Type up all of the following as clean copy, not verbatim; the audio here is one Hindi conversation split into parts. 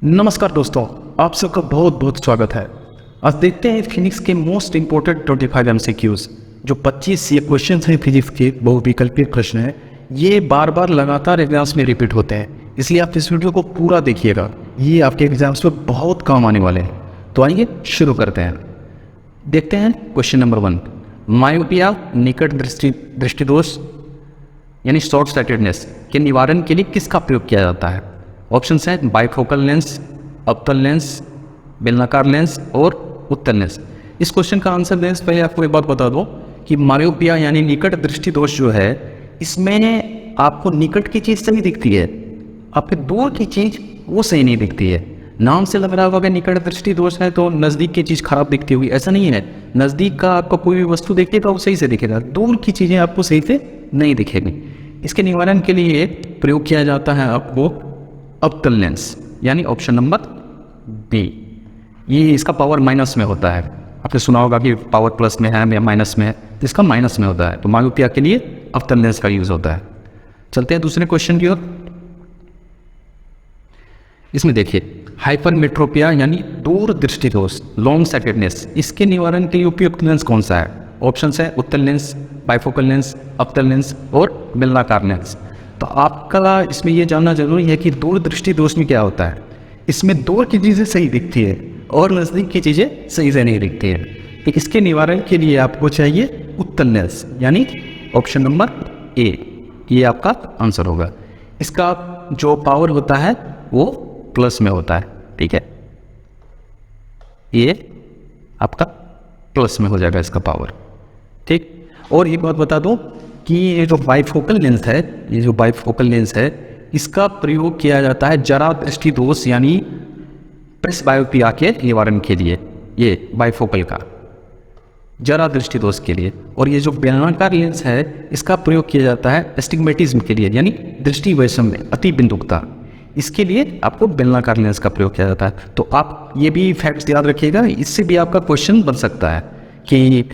नमस्कार दोस्तों, आप सबका बहुत बहुत स्वागत है। आज देखते हैं फिजिक्स के मोस्ट इंपोर्टेंट 25 एमसीक्यूज। जो 25 ये क्वेश्चन हैं फिजिक्स के बहुविकल्पीय प्रश्न हैं, ये बार बार लगातार एग्जाम्स में रिपीट होते हैं, इसलिए आप इस वीडियो को पूरा देखिएगा। ये आपके एग्जाम्स में बहुत काम आने वाले हैं। तो आइए शुरू करते हैं। देखते हैं क्वेश्चन नंबर 1। मायोपिया निकट दृष्टिदोष यानी शॉर्ट साइटेडनेस के निवारण के लिए किसका प्रयोग किया जाता है? ऑप्शंस हैं बाइफोकल लेंस, अवतल लेंस, बेलनाकार लेंस और उत्तल लेंस। इस क्वेश्चन का आंसर देने से पहले आपको एक बात बता दो कि मायोपिया यानी निकट दृष्टि दोष जो है, इसमें आपको निकट की चीज़ सही दिखती है, आपके दूर की चीज़ वो सही नहीं दिखती है। नाम से लग रहा होगा कि निकट दृष्टि दोष है तो नज़दीक की चीज़ खराब दिखती होगी, ऐसा नहीं है। नज़दीक का आपको कोई भी वस्तु दिखेगा वो सही से दिखेगा, दूर की चीज़ें आपको सही से नहीं दिखेगी। इसके निवारण के लिए प्रयोग किया जाता है आपको अवतल लेंस, यानी ऑप्शन नंबर बी। ये इसका पावर माइनस में होता है। आपने सुना होगा कि पावर प्लस में है या माइनस में है, तो इसका माइनस में होता है। तो मायोपिया के लिए अवतल लेंस का यूज होता है। चलते हैं दूसरे क्वेश्चन की ओर। इसमें देखिए हाइपरमेट्रोपिया यानी दूर दृष्टि दोष, लॉन्ग साइटेडनेस, इसके निवारण के लिए उपयुक्त लेंस कौन सा है? ऑप्शन है उत्तल लेंस, बाइफोकल लेंस, अवतल लेंस और बेलनाकार लेंस। तो आपका इसमें यह जानना जरूरी है कि दूर दृष्टि दोष में क्या होता है। इसमें दूर की चीज़ें सही दिखती है और नज़दीक की चीज़ें सही से नहीं दिखती है। तो इसके निवारण के लिए आपको चाहिए उत्तल लेंस, यानी ऑप्शन नंबर ए, ये आपका आंसर होगा। इसका जो पावर होता है वो प्लस में होता है, ठीक है, ये आपका प्लस में हो जाएगा इसका पावर, ठीक। और एक बात बता दूं कि ये जो बाइफोकल लेंस है, ये जो बाइफोकल लेंस है, इसका प्रयोग किया जाता है जरा दृष्टि दोष यानी प्रेसबायोपिया के निवारण के लिए। ये बाइफोकल का जरा दृष्टि दोष के लिए। और ये जो बेलनाकार लेंस है, इसका प्रयोग किया जाता है एस्टिग्मेटिज्म के लिए, यानी दृष्टि वैषम्य, अति बिंदुकता, इसके लिए आपको बेलनाकार लेंस का प्रयोग किया जाता है। तो आप ये भी फैक्ट्स याद रखिएगा, इससे भी आपका क्वेश्चन बन सकता है कि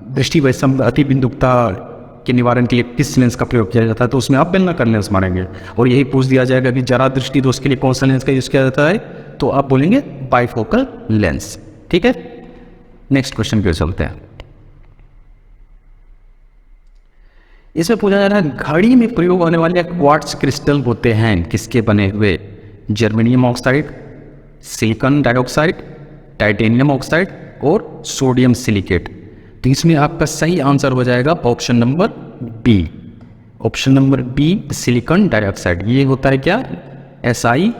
दृष्टि वैषम्य, अति बिंदुकता के निवारण के लिए किस लेंस का प्रयोग किया जाता है, तो उसमें आप बेलनाकार लेंस मारेंगे। और यही पूछ दिया जाएगा कि जरा दृष्टि दोष के लिए कौन सा लेंस का यूज किया जाता है, तो आप बोलेंगे बाइफोकल लेंस, ठीक है। नेक्स्ट क्वेश्चन पे चलते हैं। इसमें पूछा जा रहा है घड़ी में प्रयोग होने वाले क्वार्ट्ज क्रिस्टल होते हैं किसके बने हुए? Germanium oxide, silicon dioxide, titanium oxide और सोडियम सिलिकेट। तो इसमें आपका सही आंसर हो जाएगा option number B. Option number B, silicon dioxide. ये होता है क्या? SiO2,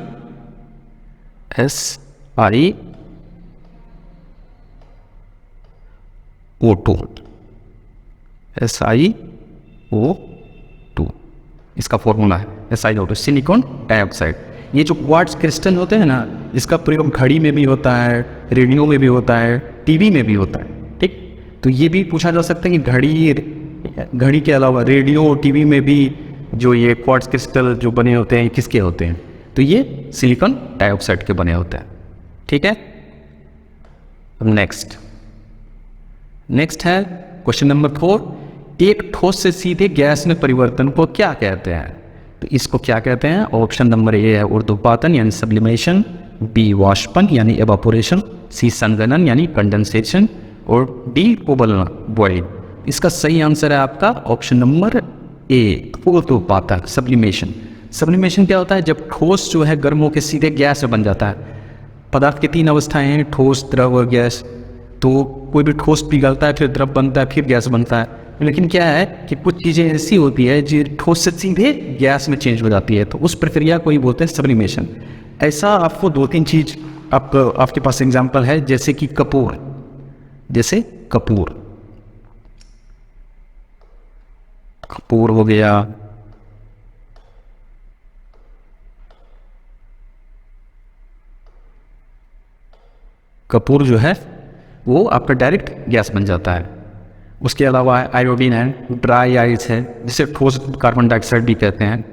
SiO2 इसका फॉर्मूला है, SiO2, सिलिकॉन डाइऑक्साइड। ये जो क्वार्ट्ज क्रिस्टल होते हैं ना, इसका प्रयोग घड़ी में भी होता है, रेडियो में भी होता है, टीवी में भी होता है, ठीक। तो ये भी पूछा जा सकता है कि घड़ी के अलावा रेडियो और टीवी में भी जो ये क्वार्ट्ज क्रिस्टल जो बने होते हैं किसके होते हैं? तो ये सिलिकॉन डाइऑक्साइड के बने होते हैं, ठीक है। नेक्स्ट है क्वेश्चन नंबर 4। एक ठोस से सीधे गैस में परिवर्तन को क्या कहते हैं? तो इसको क्या कहते हैं? ऑप्शन नंबर ए है ऊर्ध्वपातन यानी सब्लिमेशन, बी वाष्पन यानी एवापोरेशन, सी संघनन यानी कंडेंसेशन और डी उबलना, बॉइलिंग। इसका सही आंसर है आपका ऑप्शन नंबर ए, ऊर्ध्वपातन, सब्लिमेशन। सब्लिमेशन क्या होता है? जब ठोस जो है गर्म होकर सीधे गैस में बन जाता है। पदार्थ की 3 अवस्थाएं हैं, ठोस, द्रव और गैस। तो कोई भी ठोस पिघलता है, फिर द्रव बनता है, फिर गैस बनता है। लेकिन क्या है कि कुछ चीज़ें ऐसी होती है जो ठोस से सीधे गैस में चेंज हो जाती है, तो उस प्रक्रिया को ही बोलते हैं सब्लिमेशन। ऐसा आपको 2-3 चीज़ आपके पास एग्जाम्पल है, जैसे कि कपूर, कपूर हो गया, कपूर जो है वो आपका डायरेक्ट गैस बन जाता है। उसके अलावा आयोडीन है, ड्राई आइस है, जिसे ठोस कार्बन डाइऑक्साइड भी कहते हैं,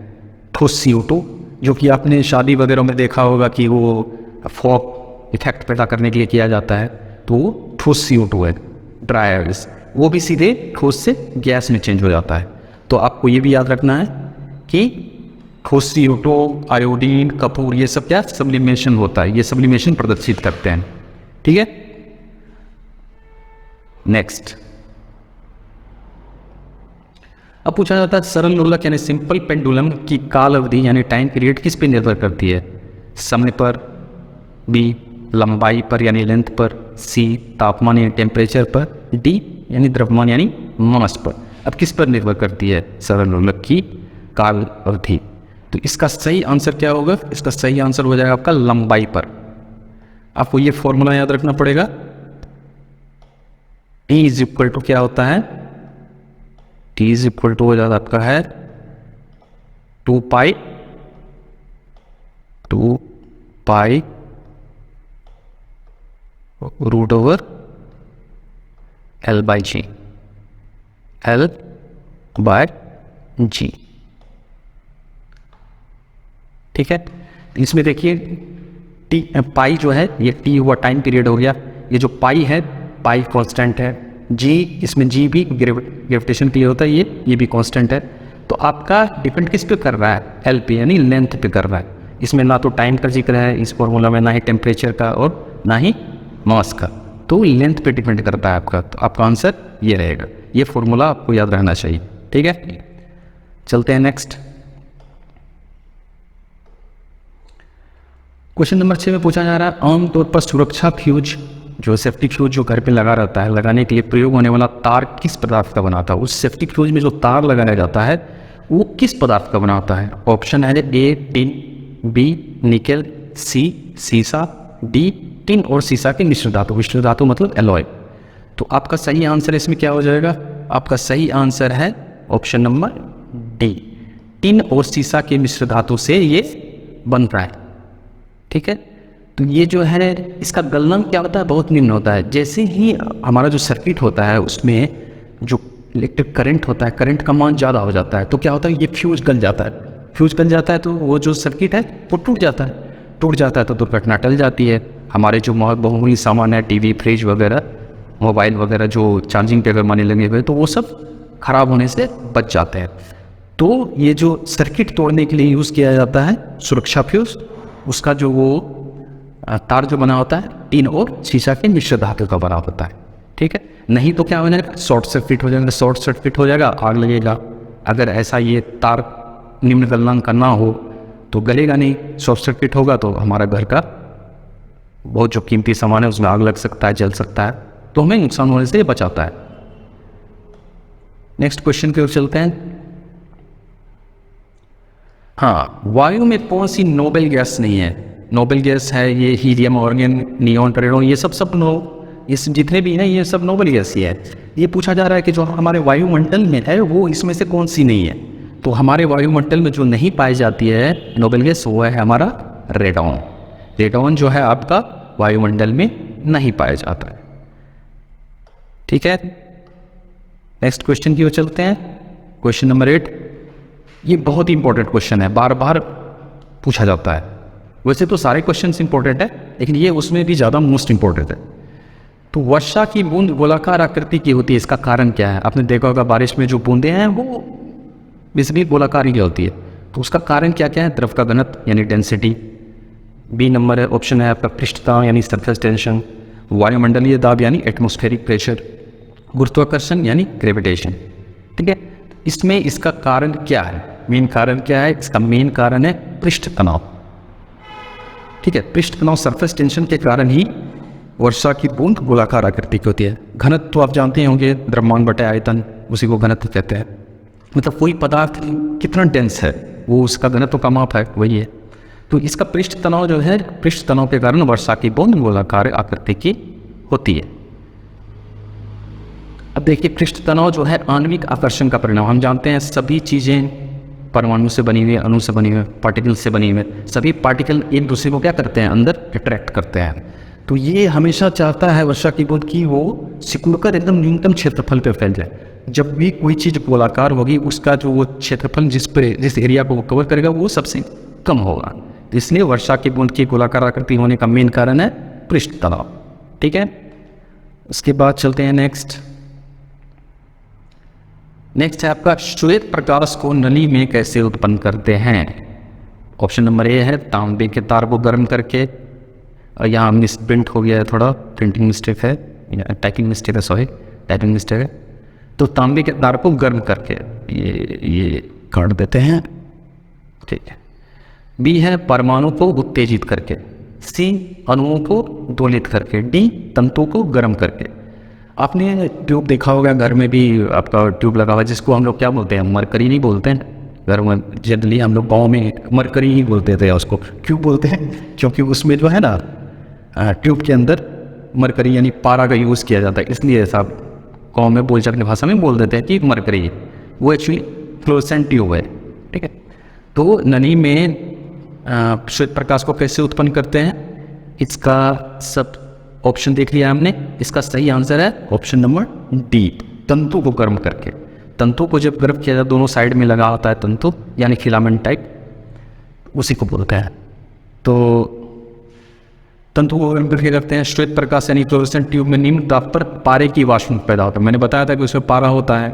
ठोस CO2, जो कि आपने शादी वगैरह में देखा होगा कि वो फॉग इफेक्ट पैदा करने के लिए किया जाता है, तो वो ठोस CO2 है, ड्राई आइस। वो भी सीधे ठोस से गैस में चेंज हो जाता है। तो आपको ये भी याद रखना है कि CO2, आयोडीन, कपूर, ये सब क्या सब्लिमेशन होता है, ये सब्लिमेशन प्रदर्शित करते हैं। ठीक है, नेक्स्ट अब पूछा जाता है सरल लोलक यानी सिंपल पेंडुलम की काल अवधि यानी टाइम पीरियड किस पे निर्भर करती है? समय पर, बी लंबाई पर यानी लेंथ पर, सी तापमान यानी टेम्परेचर पर, डी यानी द्रव्यमान यानी मास पर। अब किस पर निर्भर करती है सरल लोलक की काल अवधि? तो इसका सही आंसर क्या होगा? इसका सही आंसर हो जाएगा आपका लंबाई पर। आपको ये फॉर्मूला याद रखना पड़ेगा, E इज इक्वल टू क्या होता है? T इज इक्वल टू हो जाता आपका है 2 pi root over L by g, L by g. ठीक है, इसमें देखिए टी पाई जो है ये टी हुआ टाइम पीरियड हो गया, ये जो पाई है पाई कांस्टेंट है, जी इसमें जी भी ग्रेविटेशन के लिए होता है, ये भी कांस्टेंट है। तो आपका डिपेंड किस पे कर रहा है? एल पे यानी लेंथ पे कर रहा है। इसमें ना तो टाइम का जिक्र है इस फॉर्मूला में, ना ही टेम्परेचर का और ना ही मास का, तो लेंथ पे डिपेंड करता है आपका। तो आपका आंसर ये रहेगा, ये फॉर्मूला आपको याद रहना चाहिए। ठीक है, चलते हैं नेक्स्ट। क्वेश्चन नंबर 6 में पूछा जा रहा है आमतौर पर सुरक्षा फ्यूज जो सेफ्टी फ्यूज जो घर पे लगा रहता है, लगाने के लिए प्रयोग होने वाला तार किस पदार्थ का बना था? उस सेफ्टी फ्यूज में जो तार लगाया जाता है वो किस पदार्थ का बना होता है? ऑप्शन है ए टिन, बी निकेल, सी सीसा, डी टिन और सीसा के मिश्र धातु। मिश्र धातु मतलब एलॉय। तो आपका सही आंसर इसमें क्या हो जाएगा? आपका सही आंसर है ऑप्शन नंबर डी, टिन और सीसा के मिश्र धातु से ये बन रहा है। ठीक है, तो ये जो है इसका गलनांक क्या होता है? बहुत निम्न होता है। जैसे ही हमारा जो सर्किट होता है उसमें जो इलेक्ट्रिक करंट होता है, करंट का मान ज़्यादा हो जाता है तो क्या होता है? ये फ्यूज गल जाता है। फ्यूज गल जाता है तो वो जो सर्किट है वो टूट जाता है। टूट जाता है तो दुर्घटना टल जाती है। हमारे जो बहुमूल्य सामान है, टीवी, फ्रिज वगैरह, मोबाइल वगैरह जो चार्जिंग पे अगर माने लगे हुए तो वो सब खराब होने से बच जाते हैं। तो ये जो सर्किट तोड़ने के लिए यूज़ किया जाता है सुरक्षा फ्यूज, उसका जो वो तार जो बना होता है टिन और शीशा के मिश्र धातु का बना होता है। ठीक है, नहीं तो क्या हो जाएगा? शॉर्ट सर्किट हो जाएगा। शॉर्ट सर्किट हो जाएगा, आग लगेगा। अगर ऐसा ये तार निम्न गलनांक का ना हो तो गलेगा नहीं। शॉर्ट सर्किट होगा तो हमारा घर का बहुत जो कीमती सामान है उसमें आग लग सकता है, जल सकता है, तो हमें नुकसान होने से बचाता है। नेक्स्ट क्वेश्चन की ओर चलते हैं। हाँ, वायु में कौन सी नोबेल गैस नहीं है? नोबेल गैस है ये हीलियम, ऑर्गन, नियॉन, रेडोन, ये सब ये जितने भी हैं ये सब नोबेल गैस ही है। ये पूछा जा रहा है कि जो हमारे वायुमंडल में है वो इसमें से कौन सी नहीं है? तो हमारे वायुमंडल में जो नहीं पाई जाती है नोबेल गैस वो है हमारा रेडॉन। रेडॉन जो है आपका वायुमंडल में नहीं पाया जाता है। ठीक है, नेक्स्ट क्वेश्चन की ओर चलते हैं। क्वेश्चन नंबर 8, ये बहुत ही इंपॉर्टेंट क्वेश्चन है, बार बार पूछा जाता है। वैसे तो सारे क्वेश्चंस इंपॉर्टेंट है लेकिन ये उसमें भी ज़्यादा मोस्ट इंपॉर्टेंट है। तो वर्षा की बूंद गोलाकार आकृति की होती है, इसका कारण क्या है? आपने देखा होगा बारिश में जो बूंदें हैं वो बेसिकली गोलाकार ही होती है। तो उसका कारण क्या क्या है? द्रव का घनत्व यानी डेंसिटी, बी नंबर है ऑप्शन है आपका पृष्ठता यानी सरफेस टेंशन, वायुमंडलीय दाब यानी एटमॉस्फेरिक प्रेशर, गुरुत्वाकर्षण यानी ग्रेविटेशन। ठीक है, इसमें इसका कारण क्या है? मेन कारण क्या है? इसका मेन कारण है पृष्ठ तनाव। ठीक है, पृष्ठ तनाव सरफेस टेंशन के कारण ही वर्षा की बूंद गोलाकार आकृति की होती है। घनत्व तो आप जानते होंगे, द्रव्यमान बटे आयतन, उसी को घनत्व कहते हैं। मतलब कोई पदार्थ कितना डेंस है वो उसका घनत्व का माप है, वही है। तो इसका पृष्ठ तनाव जो है, पृष्ठ तनाव के कारण वर्षा की बूंद गोलाकार आकृति की होती है। अब देखिए, पृष्ठ तनाव जो है आणविक आकर्षण का परिणाम। हम जानते हैं सभी चीज़ें परमाणु से बनी हुई, अणु से बनी हुई, पार्टिकल से बनी हुई, सभी पार्टिकल एक दूसरे को क्या करते हैं? अंदर अट्रैक्ट करते हैं। तो ये हमेशा चाहता है वर्षा की बूंद की वो सिकुड़कर एकदम न्यूनतम क्षेत्रफल पे फैल जाए। जब भी कोई चीज़ गोलाकार होगी उसका जो वो क्षेत्रफल जिस एरिया को वो कवर करेगा वो सबसे कम होगा। इसलिए वर्षा की बूंद की गोलाकार आकृति होने का मेन कारण है पृष्ठ तनाव। ठीक है, उसके बाद चलते हैं नेक्स्ट है आपका श्वेत प्रकाश को नली में कैसे उत्पन्न करते हैं? ऑप्शन नंबर ए है तांबे के तार को गर्म करके, और यहाँ मिस प्रिंट हो गया है, थोड़ा प्रिंटिंग मिस्टेक है या टाइपिंग मिस्टेक है, सॉरी टाइपिंग मिस्टेक है। तो तांबे के तार को गर्म करके ये काट देते हैं, ठीक है। बी है परमाणु को उत्तेजित करके, सी अणुओं को दोलित करके, डी तंतु को गर्म करके। आपने ट्यूब देखा होगा घर में भी, आपका ट्यूब लगा हुआ है जिसको हम लोग क्या बोलते हैं, मरकरी नहीं बोलते हैं घर में, जनरली हम लोग गाँव में मरकरी ही बोलते थे उसको। क्यों बोलते हैं? क्योंकि उसमें जो है ना ट्यूब के अंदर मरकरी यानी पारा का यूज़ किया जाता है, इसलिए ऐसा गाँव में बोलचाल की भाषा में बोल देते हैं कि मरकरी है। वो एक्चुअली फ्लोरेसेंट ट्यूब है, ठीक है। तो नली में श्वेत प्रकाश को कैसे उत्पन्न करते हैं, इसका सब ऑप्शन देख लिया हमने। इसका सही आंसर है ऑप्शन नंबर डी, तंतु को गर्म करके। तंतु को जब गर्म किया जाए, दोनों साइड में लगा होता है तंतु यानी फिलामेंट टाइप, उसी को बोलते हैं। तो तंतु को गर्म करके करते हैं। श्वेत प्रकाश यानी फ्लोरेसेंट ट्यूब में निम्न दाब पर पारे की वाष्प पैदा होता है। मैंने बताया था कि उसमें पारा होता है।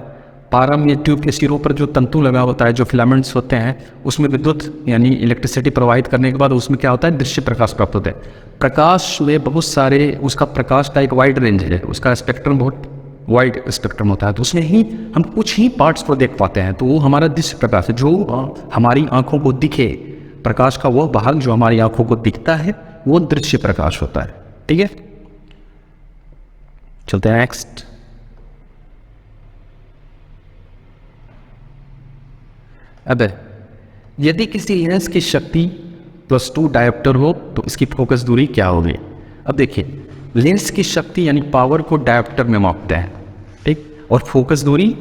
पारा में ट्यूब के सिरों पर जो तंतु लगा होता है, जो फिलामेंट्स होते हैं, उसमें विद्युत यानी इलेक्ट्रिसिटी प्रवाहित करने के बाद उसमें क्या होता है, दृश्य प्रकाश प्राप्त होता है। प्रकाश में बहुत सारे, उसका प्रकाश का एक वाइड रेंज है, उसका स्पेक्ट्रम बहुत वाइड स्पेक्ट्रम होता है। तो उसमें ही हम कुछ ही पार्ट्स को देख पाते हैं, तो वो हमारा दृश्य प्रकाश है, जो हमारी आंखों को दिखे। प्रकाश का वह भाग जो हमारी आंखों को दिखता है वो दृश्य प्रकाश होता है, ठीक है। चलते हैं नेक्स्ट। अब यदि किसी लेंस की शक्ति +2 डायोप्टर हो तो इसकी फोकस दूरी क्या होगी। अब देखिए, लेंस की शक्ति यानी पावर को डायोप्टर में मापते हैं, ठीक, और फोकस दूरी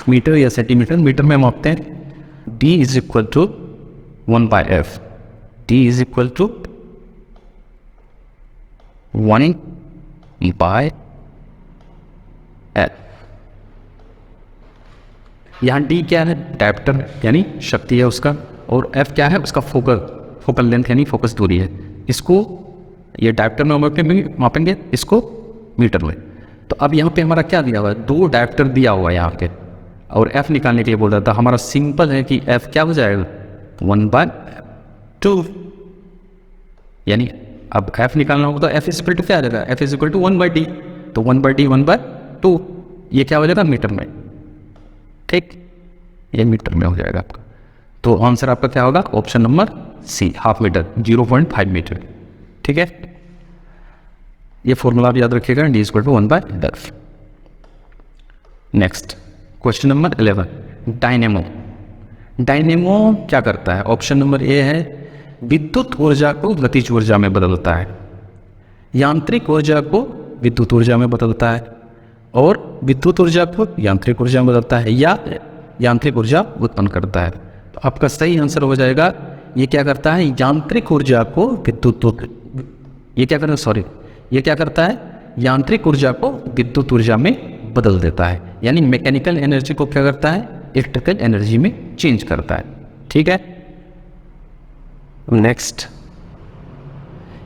मीटर या सेंटीमीटर मीटर में मापते हैं। D is equal to 1/f, D is equal to 1/f। यहाँ D क्या है, डायोप्टर यानी शक्ति है उसका, और F क्या है, उसका फोकल लेंथ यानी फोकस दूरी है। इसको ये डायोप्टर में मापेंगे, इसको मीटर में। तो अब यहाँ पे हमारा क्या दिया हुआ है, 2 डायोप्टर दिया हुआ है यहाँ पे, और F निकालने के लिए बोल रहा था। हमारा सिंपल है कि F क्या हो जाएगा, 1/2, यानी अब F निकालना होगा तो F इज इक्वल टू क्या आ जाएगा, F is equal to 1/D। तो 1/D 1/2, ये क्या हो जाएगा मीटर में, ठीक, ये मीटर में हो जाएगा आपका। तो आंसर आपका क्या होगा, option number C, half metre, 0.5 metre, ठीक है। ये फॉर्मूला आप याद रखिएगा, D equal to 1/f। Next question number 11, dynamo. Dynamo क्या करता है, ऑप्शन नंबर ए है विद्युत ऊर्जा को गतिज ऊर्जा में बदलता है, यांत्रिक ऊर्जा को विद्युत ऊर्जा में बदलता है, और विद्युत ऊर्जा को यांत्रिक ऊर्जा में बदलता है, या यांत्रिक ऊर्जा उत्पन्न करता है। तो आपका सही आंसर हो जाएगा, ये क्या करता है, यांत्रिक ऊर्जा को ये क्या करता है, सॉरी, ये क्या करता है, यांत्रिक ऊर्जा को विद्युत ऊर्जा में बदल देता है, यानी मैकेनिकल एनर्जी को क्या करता है, इलेक्ट्रिकल एनर्जी में चेंज करता है, ठीक है। नेक्स्ट,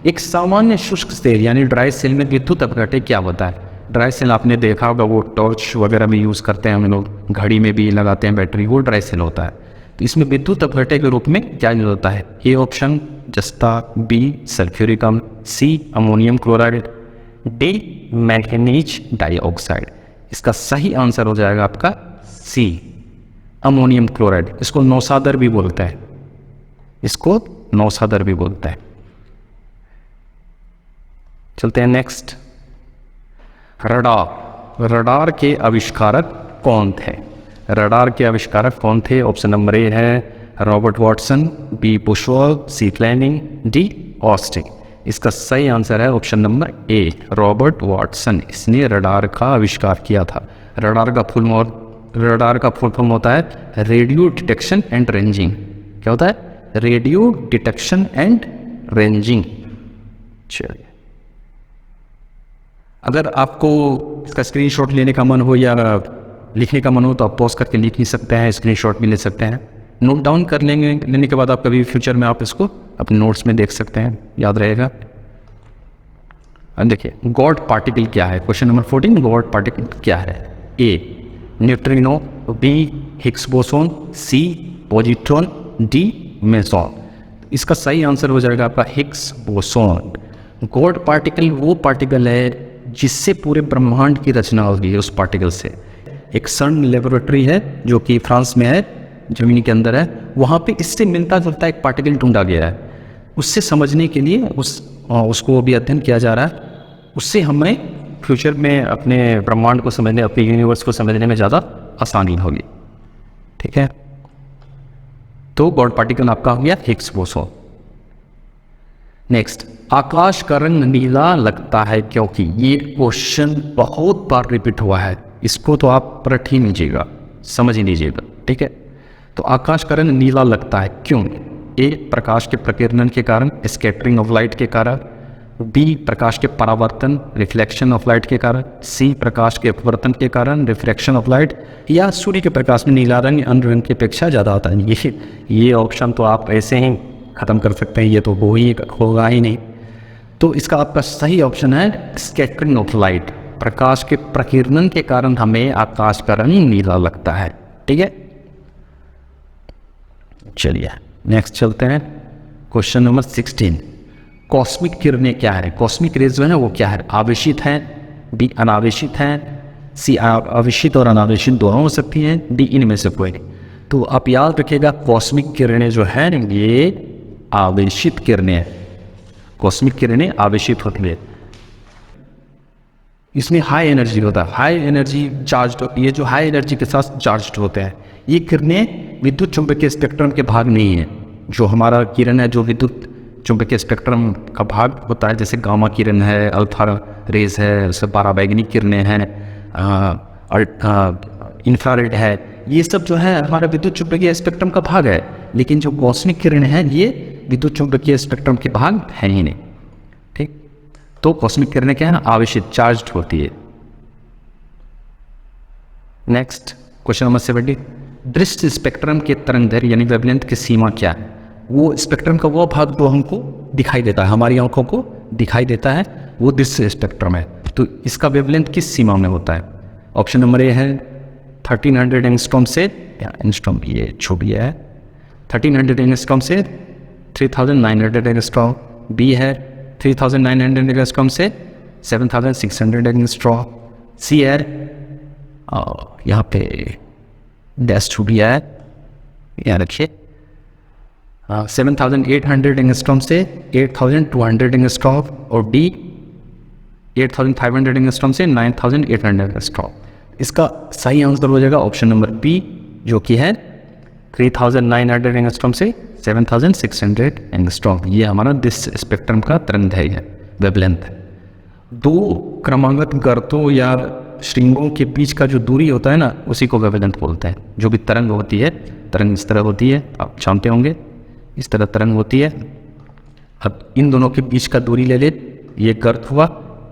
एक सामान्य शुष्क सेल यानी ड्राई सेल में विद्युत अपघट्य क्या होता है। ड्राई सेल आपने देखा होगा, वो टॉर्च वगैरह में यूज़ करते हैं हम लोग, घड़ी में भी लगाते हैं बैटरी, वो ड्राई सेल होता है। तो इसमें विद्युत अपघट्य के रूप में क्या यूज होता है, ए ऑप्शन जस्ता, बी सल्फ्यूरिक अम्ल, C ammonium chloride, D manganese dioxide. इसका सही आंसर हो जाएगा आपका सी, अमोनियम क्लोराइड। इसको नौसादर भी बोलता है, इसको नौसादर भी बोलता है। चलते हैं नेक्स्ट, रडार। रडार के आविष्कारक कौन थे। रडार के आविष्कारक कौन थे, ऑप्शन नंबर ए है रॉबर्ट वॉटसन, बी बुशवाल, सी फ्लेमिंग, डी ऑस्टिन। इसका सही आंसर है ऑप्शन नंबर ए, रॉबर्ट वॉटसन। इसने रडार का आविष्कार किया था। रडार का फुल फॉर्म होता है रेडियो डिटेक्शन एंड रेंजिंग। क्या होता है, रेडियो डिटेक्शन एंड रेंजिंग। चलिए, अगर आपको इसका स्क्रीनशॉट लेने का मन हो या लिखने का मन हो तो आप पॉज करके लिख ही सकते हैं, स्क्रीनशॉट भी ले सकते हैं। नोट डाउन कर लेने के बाद आप कभी फ्यूचर में आप इसको अपने नोट्स में देख सकते हैं, याद रहेगा। अब देखिए, गॉड पार्टिकल क्या है, क्वेश्चन नंबर 14, गॉड पार्टिकल क्या है। ए न्यूट्रिनो, बी हिग्स बोसोन, सी पॉजिट्रॉन, डी मेसॉन। इसका सही आंसर हो जाएगा आपका हिग्स बोसॉन। गॉड पार्टिकल वो पार्टिकल है जिससे पूरे ब्रह्मांड की रचना होगी उस पार्टिकल से। एक सर्न लेबोरेटरी है जो कि फ्रांस में है, जमीन के अंदर है, वहाँ पे इससे मिलता जुलता एक पार्टिकल ढूंढा गया है। उससे समझने के लिए उसको भी अध्ययन किया जा रहा है। उससे हमें फ्यूचर में अपने ब्रह्मांड को समझने, अपने यूनिवर्स को समझने में ज़्यादा आसानी होगी। ठीक है, तो गॉड पार्टिकल आपका हो गया हिग्स बोसॉन। नेक्स्ट, आकाश का रंग नीला लगता है क्योंकि। ये क्वेश्चन बहुत बार रिपीट हुआ है, इसको तो आप रट ही लीजिएगा, समझ ही लीजिएगा। ठीक है, तो आकाश का रंग नीला लगता है क्यों? ए, प्रकाश के प्रकीर्णन के कारण, स्कैटरिंग ऑफ लाइट के कारण। बी, प्रकाश के परावर्तन, रिफ्लेक्शन ऑफ लाइट के कारण। सी, प्रकाश के अपवर्तन के कारण, रिफ्रैक्शन ऑफ लाइट। या सूर्य के प्रकाश में नीला रंग अन्य रंग की अपेक्षा ज़्यादा होता है। ये ऑप्शन तो आप ऐसे ही ख़त्म कर सकते हैं, ये तो वो ही होगा ही नहीं। तो इसका आपका सही ऑप्शन है स्कैटरिंग ऑफ लाइट। प्रकाश के प्रकीर्णन के कारण हमें आकाश का रंग नीला लगता है। ठीक है, चलिए नेक्स्ट चलते हैं। क्वेश्चन नंबर 16, कॉस्मिक किरणें क्या है? कॉस्मिक रेज जो है वो क्या है? आवेशित हैं, बी अनावेशित हैं, सी आवेशित और अनावेशित दोनों हो सकती हैं, डी इनमें से कोई नहीं। तो आप याद रखिएगा कॉस्मिक किरणें जो है ये आवेशित किरणें हैं। कॉस्मिक किरणें आवेशित होती है, इसमें हाई एनर्जी होता है, हाई एनर्जी चार्ज। ये जो हाई एनर्जी के साथ चार्ज होते हैं, ये किरणें विद्युत चुंबकीय स्पेक्ट्रम के भाग नहीं है। जो हमारा किरण है जो विद्युत चुंबकीय स्पेक्ट्रम का भाग होता है, जैसे गामा किरण है, अल्फा रेज है, उससे पराबैंगनी किरणें हैं, इंफ्रारेड है, ये सब जो है हमारा विद्युत चुंबकीय स्पेक्ट्रम का भाग है। लेकिन जो कॉस्मिक किरणें हैं ये विद्युत चुंबकीय स्पेक्ट्रम के भाग है ही नहीं। ठीक, तो कॉस्मिक किरणें क्या है? आवेशित, चार्ज्ड होती है। नेक्स्ट क्वेश्चन नंबर 17, दृश्य स्पेक्ट्रम के तरंगदैर्घ्य यानी वेवलेंथ की सीमा क्या है? वो स्पेक्ट्रम का वो भाग जो हमको दिखाई देता है, हमारी आंखों को दिखाई देता है, वो दृश्य स्पेक्ट्रम है। तो इसका वेवलेंथ किस सीमा में होता है? ऑप्शन नंबर ए है 1300 एंगस्ट्रॉम से, एंगस्ट्रॉम ये छोटी है, 1300 एंगस्ट्रॉम से 3900 एंगस्ट्रॉम। बी है 3900 एंगस्ट्रॉम से 7600 एंगस्ट्रॉम। सी है यहाँ पे डैश छूटी है, यहाँ रखिए, 7800 एंगस्ट्रॉम से 8200 एंगस्ट्रॉम। और डी 8500 एंगस्ट्रॉम से 9800 एंगस्ट्रॉम। इसका सही आंसर हो जाएगा ऑप्शन नंबर बी, जो कि है 3900 एंगस्ट्रॉम से 7600 एंगस्ट्रॉम। ये हमारा दिस स्पेक्ट्रम का तरंगदैर्घ्य है, वेवलेंथ है। दो क्रमागत गर्तों या श्रृंगों के बीच का जो दूरी होता है ना, उसी को वेवलेंथ बोलते हैं। जो भी तरंग होती है, तरंग इस तरह होती है, आप जानते होंगे, इस तरह तरंग होती है। अब इन दोनों के बीच का दूरी ले ले, ये गर्त हुआ,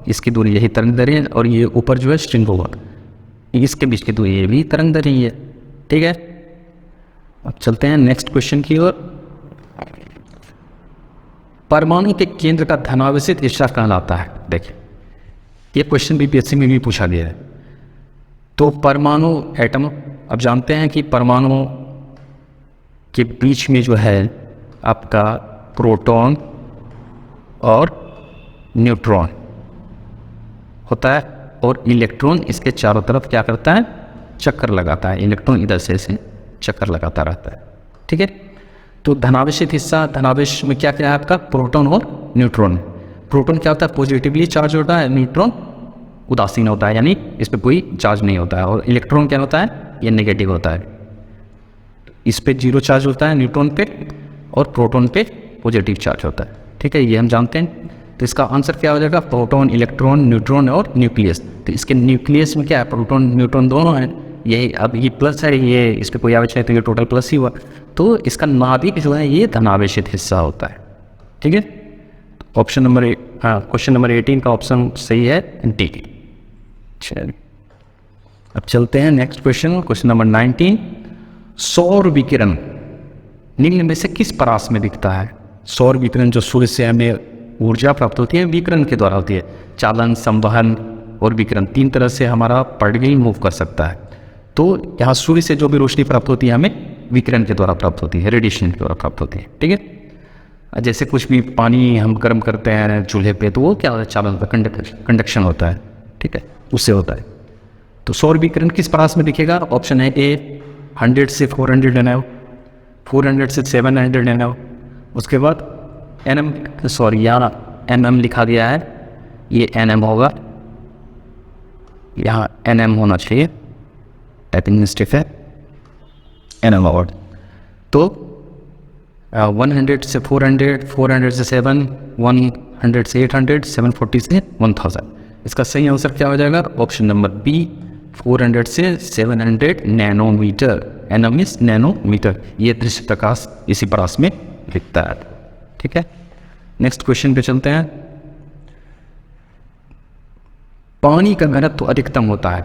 इसकी दूरी यही तरंगदैर्घ्य है, और ये ऊपर जो है श्रृंग हुआ, इसके बीच की दूरी ये भी तरंगदैर्घ्य है। ठीक है, अब चलते हैं नेक्स्ट क्वेश्चन की ओर। परमाणु के केंद्र का धनावेशित हिस्सा कहलाता है। देखिए ये क्वेश्चन बीपीएससी में भी पूछा गया है। तो परमाणु, एटम, अब जानते हैं कि परमाणु के बीच में जो है आपका प्रोटॉन और न्यूट्रॉन होता है, और इलेक्ट्रॉन इसके चारों तरफ क्या करता है? चक्कर लगाता है। इलेक्ट्रॉन इधर से ऐसे चक्कर लगाता रहता है। ठीक है, तो धनावेशित हिस्सा, धनावेश में क्या क्या है आपका? प्रोटॉन और न्यूट्रॉन। प्रोटॉन क्या होता है? पॉजिटिवली चार्ज होता है, न्यूट्रॉन उदासीन होता है, यानी इस पर कोई चार्ज नहीं होता है। और इलेक्ट्रॉन क्या होता है? ये नेगेटिव होता है, इस पे जीरो चार्ज होता है न्यूट्रॉन पे, और प्रोटॉन पे पॉजिटिव चार्ज होता है। ठीक है, ये हम जानते हैं। तो इसका आंसर क्या हो जाएगा? प्रोटॉन, इलेक्ट्रॉन, न्यूट्रॉन और न्यूक्लियस। तो इसके न्यूक्लियस में क्या है? प्रोटॉन न्यूट्रॉन दोनों हैं। यही, अब ये प्लस है, ये इस पर कोई आवेश है तो ये टोटल प्लस ही हुआ। तो इसका नाभिक जो है ये धनावेशित हिस्सा होता है। ठीक है, ऑप्शन नंबर क्वेश्चन नंबर 18 का ऑप्शन सही है डी। चलिए अब चलते हैं नेक्स्ट क्वेश्चन, क्वेश्चन नंबर 19, सौर विकिरण निम्न में से किस परास में दिखता है? सौर विकिरण जो सूर्य से हमें ऊर्जा प्राप्त होती है, विकिरण के द्वारा होती है। चालन, संवहन और विकिरण, तीन तरह से हमारा पार्टिकल मूव कर सकता है। तो यहाँ सूर्य से जो भी रोशनी प्राप्त होती है हमें विकिरण के द्वारा प्राप्त होती है, रेडिएशन के द्वारा प्राप्त होती है। ठीक है, जैसे कुछ भी पानी हम गर्म करते हैं चूल्हे पे तो वो क्या होता है, चालन होता है, कंडक्शन होता है, ठीक है, उससे होता है। तो सौर विकिरण किस परास में दिखेगा? ऑप्शन है ए 100 से 400 nm, 400 से 700 nm, उसके बाद nm, सॉरी यहाँ mm लिखा गया है, ये nm होगा, यहाँ nm होना चाहिए, टाइपिंग मिस्टेक है, nm अवार्ड। तो 100 से 400, 400 से 7, 100 से 800, 740 से 1000। इसका सही आंसर क्या हो जाएगा? ऑप्शन नंबर बी 400 से 700 नैनोमीटर। nm is nanometre. ये दृश्य प्रकाश इसी परास में दिखता है, ठीक है। नेक्स्ट क्वेश्चन पे चलते हैं। पानी का घनत्व तो अधिकतम होता है,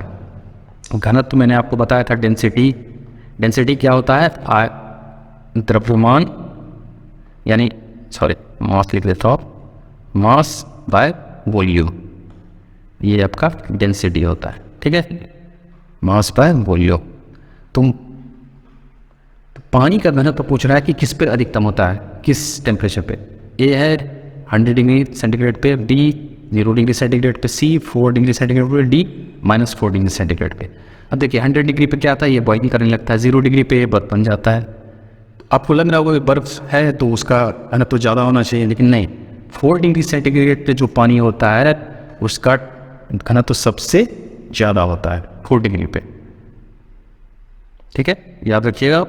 घनत्व तो मैंने आपको बताया था डेंसिटी। डेंसिटी क्या होता है? द्रव्यमान यानी मास लिख लेता हूँ, मास बाय वॉल्यूम, ये आपका डेंसिटी होता है, ठीक है, मास बाय वॉल्यूम। तुम पानी का घनत्व तो पूछ रहा है कि किस पे अधिकतम होता है, किस टेम्परेचर पे? ए है 100 डिग्री सेंटीग्रेड पे, बी 0 डिग्री सेंटीग्रेड पे, सी 4 डिग्री सेंटीग्रेड पे, डी -4 डिग्री सेंटीग्रेड पे। अब देखिए 100 डिग्री पे क्या आता है, ये बॉइलिंग करने लगता है, 0 डिग्री पे बर्फ बन जाता है। आपको लग रहा होगा कि बर्फ है तो उसका घनत्व तो ज़्यादा होना चाहिए, लेकिन नहीं, 4 डिग्री सेंटीग्रेड पे जो पानी होता है उसका घनत्व तो सबसे ज़्यादा होता है 4 डिग्री पे, ठीक है, याद रखिएगा।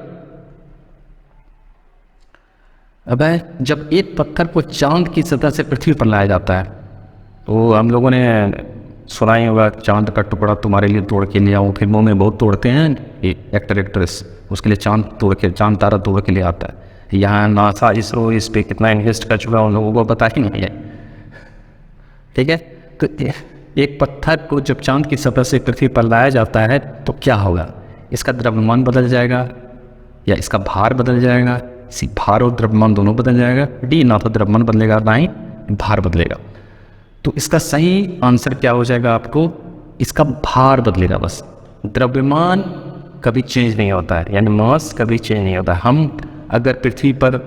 अब है जब एक पत्थर को चांद की सतह से पृथ्वी पर लाया जाता है, तो हम लोगों ने सुना ही होगा, चांद का टुकड़ा तुम्हारे लिए तोड़ के ले आऊँ, फिल्मों में बहुत तोड़ते हैं एक्टर एक्ट्रेस, उसके लिए चांद तारा तोड़ के ले आता है। यहाँ नासा इसरो इस पे कितना इन्वेस्ट कर चुका है उन लोगों को पता ही नहीं है, ठीक है। तो एक पत्थर को जब चांद की सतह से पृथ्वी पर लाया जाता है तो क्या होगा? इसका द्रव्यमान बदल जाएगा या इसका भार बदल जाएगा? सी भार और द्रव्यमान दोनों बदल जाएगा, डी ना तो द्रव्यमान बदलेगा ना ही भार बदलेगा। तो इसका सही आंसर क्या हो जाएगा आपको? इसका भार बदलेगा बस, द्रव्यमान कभी चेंज नहीं होता है, यानी मास कभी चेंज नहीं होता है। हम अगर पृथ्वी पर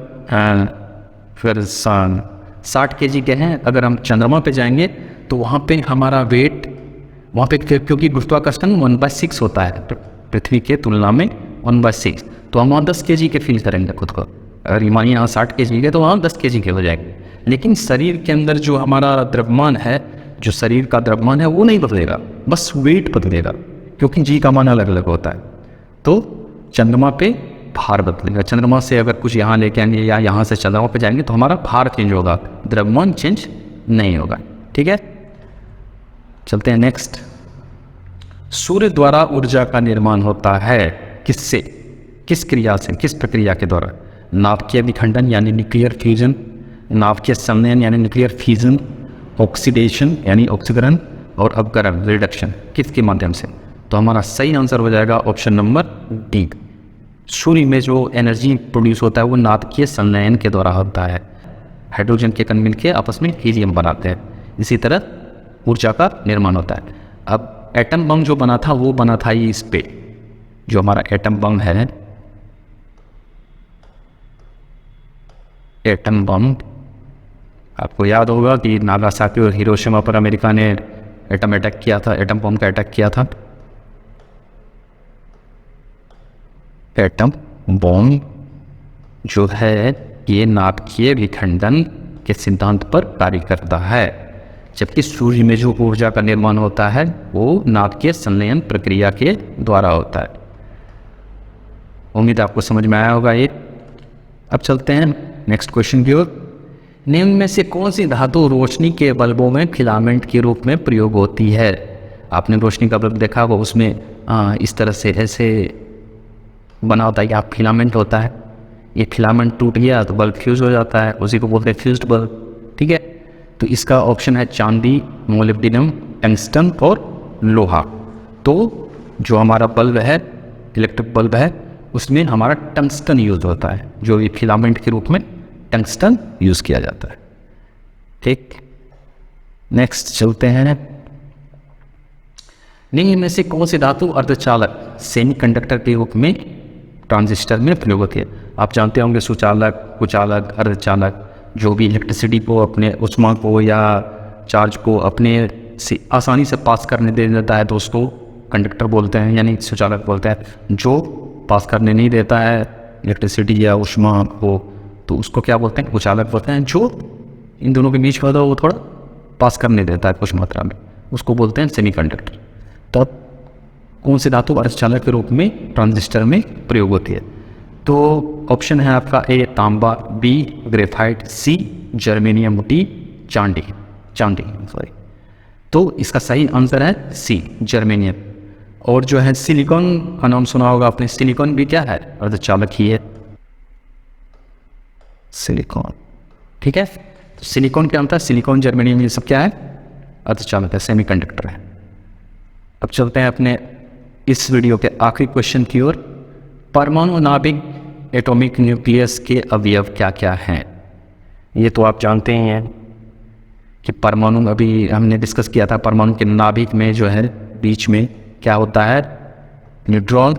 फिर 60 kg के हैं, अगर हम चंद्रमा पे जाएंगे तो वहाँ पे हमारा वेट, वहाँ पे क्योंकि गुरुत्वाकर्षण 1/6 होता है पृथ्वी के तुलना में 1/6, तो हम वहाँ 10 kg के फील करेंगे खुद को। अगर मानिए यहाँ 60 kg के तो वहाँ 10 kg के हो जाएंगे। लेकिन शरीर के अंदर जो हमारा द्रव्यमान है, जो शरीर का द्रव्यमान है वो नहीं बदलेगा, बस वेट बदलेगा, क्योंकि जी का मान अलग अलग होता है। तो चंद्रमा पे भार बदलेगा, चंद्रमा से अगर कुछ यहाँ लेके आएंगे या यहाँ से चंद्रमा पे जाएंगे तो हमारा भार चेंज होगा, द्रव्यमान चेंज नहीं होगा, ठीक है। चलते हैं नेक्स्ट। सूर्य द्वारा ऊर्जा का निर्माण होता है किससे, किस क्रिया से, किस प्रक्रिया के द्वारा? नाभिकीय विखंडन यानी न्यूक्लियर फ्यूजन, नाभिकीय संलयन यानी न्यूक्लियर फ्यूजन, ऑक्सीडेशन यानी ऑक्सीकरण, और अपकरण रिडक्शन, किसके माध्यम से? तो हमारा सही आंसर हो जाएगा ऑप्शन नंबर डी। सूर्य में जो एनर्जी प्रोड्यूस होता है वो नाभिकीय संलयन के द्वारा होता है, हाइड्रोजन के कण मिलकर आपस में हीलियम बनाते हैं, इसी तरह ऊर्जा का निर्माण होता है। अब एटम बम जो बना था वो बना था इस पे, जो हमारा एटम बम है, एटम बम आपको याद होगा कि नागासाकी और हिरोशिमा पर अमेरिका ने एटम अटैक किया था, एटम बम का अटैक किया था। एटम बम जो है ये नाभिकीय विखंडन के सिद्धांत पर कार्य करता है, जबकि सूर्य में जो ऊर्जा का निर्माण होता है वो नाभिकीय संलयन प्रक्रिया के द्वारा होता है। उम्मीद आपको समझ में आया होगा ये। अब चलते हैं नेक्स्ट क्वेश्चन की ओर। निम्न में से कौन सी धातु रोशनी के बल्बों में फिलामेंट के रूप में प्रयोग होती है? आपने रोशनी का बल्ब देखा होगा, उसमें इस तरह से ऐसे बना होता है, यहाँ फिलामेंट होता है, ये फिलामेंट टूट गया तो बल्ब फ्यूज हो जाता है, उसी को बोलते हैं फ्यूज्ड बल्ब, ठीक है। तो इसका ऑप्शन है चांदी, मोलिब्डेनम, टंगस्टन और लोहा। तो जो हमारा बल्ब है, इलेक्ट्रिक बल्ब है, उसमें हमारा टंगस्टन यूज होता है, जो ये फिलामेंट के रूप में टंगस्टन यूज किया जाता है, ठीक। नेक्स्ट चलते हैं। निम्न में से कौन सी धातु अर्धचालक सेमीकंडक्टर के रूप में ट्रांजिस्टर में प्रयोग होती है? आप जानते होंगे सुचालक, कुचालक, अर्धचालक। जो भी इलेक्ट्रिसिटी को, अपने उष्मा को या चार्ज को अपने से आसानी से पास करने दे देता है तो उसको कंडक्टर बोलते हैं, यानी सुचालक बोलते हैं। जो पास करने नहीं देता है इलेक्ट्रिसिटी या उष्मा को तो उसको क्या बोलते हैं? कुचालक बोलते हैं। जो इन दोनों के बीच का होता है वो थोड़ा पास करने देता है कुछ मात्रा में, उसको बोलते हैं सेमीकंडक्टर। तो अब कौन से धातु अर्धचालक के रूप में ट्रांजिस्टर में प्रयोग होती है? तो ऑप्शन है आपका ए तांबा, बी ग्रेफाइट, सी जर्मेनियम, डी चांदी सॉरी। तो इसका सही आंसर है सी जर्मेनियम। और जो है सिलिकॉन का नाम सुना होगा आपने, सिलिकॉन भी क्या है? अर्धचालक ही है सिलिकॉन, ठीक है। तो सिलिकॉन क्या होता है? सिलिकॉन, जर्मेनियम, ये सब क्या है? अर्धचालक है, सेमीकंडक्टर है। अब चलते हैं अपने इस वीडियो के आखिरी क्वेश्चन की ओर। परमाणु नाभिक एटॉमिक न्यूक्लियस के अवयव क्या क्या हैं? ये तो आप जानते ही हैं कि परमाणु, अभी हमने डिस्कस किया था, परमाणु के नाभिक में जो है बीच में क्या होता है? न्यूट्रॉन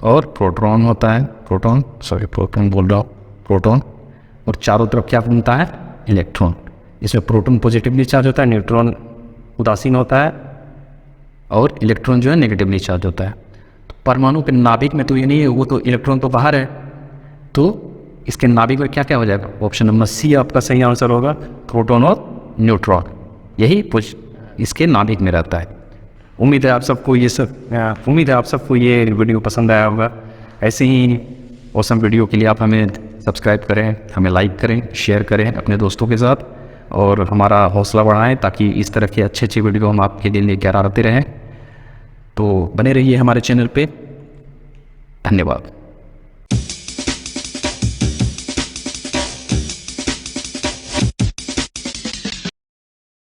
और प्रोटॉन होता है। प्रोटॉन बोल रहा हूँ, प्रोटॉन। और चारों तरफ क्या घूमता है? इलेक्ट्रॉन। इसमें प्रोटॉन पॉजिटिवली चार्ज होता है, न्यूट्रॉन उदासीन होता है और इलेक्ट्रॉन जो है नेगेटिवली चार्ज होता है। तो परमाणु के नाभिक में तो ये नहीं है, वो तो इलेक्ट्रॉन तो बाहर है, तो इसके नाभिक में क्या क्या हो जाएगा? ऑप्शन नंबर सी आपका सही आंसर होगा, प्रोटॉन और न्यूट्रॉन, यही इसके नाभिक में रहता है। उम्मीद है आप सबको ये वीडियो पसंद आया होगा। ऐसे ही ऑसम वीडियो के लिए आप हमें सब्सक्राइब करें, हमें लाइक करें, शेयर करें अपने दोस्तों के साथ और हमारा हौसला बढ़ाएं ताकि इस तरह के अच्छे अच्छे वीडियो हम आपके लिए लेकर आते रहें। तो बने रहिए हमारे चैनल पे। धन्यवाद।